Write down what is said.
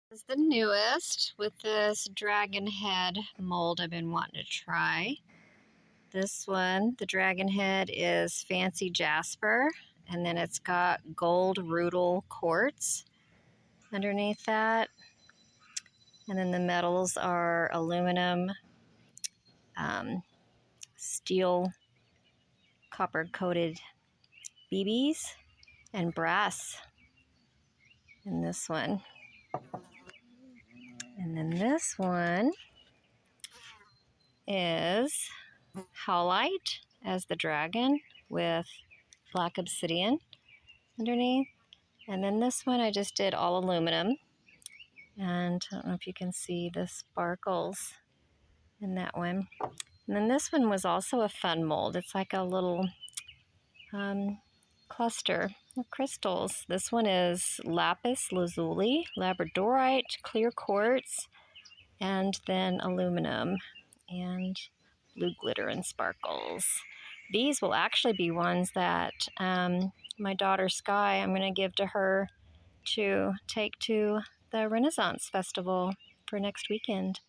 This is the newest with this Dragonhead mold I've been wanting to try. This one, the Dragonhead, is fancy jasper, and then it's got gold rutile quartz underneath that. And then the metals are aluminum, steel, copper-coated BBs, and brass in this one. And then this one is howlite as the dragon with black obsidian underneath. And then this one I just did all aluminum. And I don't know if you can see the sparkles in that one. And then this one was also a fun mold. It's like a little cluster of crystals. This one is lapis lazuli, labradorite, clear quartz, and then aluminum and blue glitter and sparkles. These will actually be ones that my daughter Sky, I'm going to give to her to take to the Renaissance Festival for next weekend.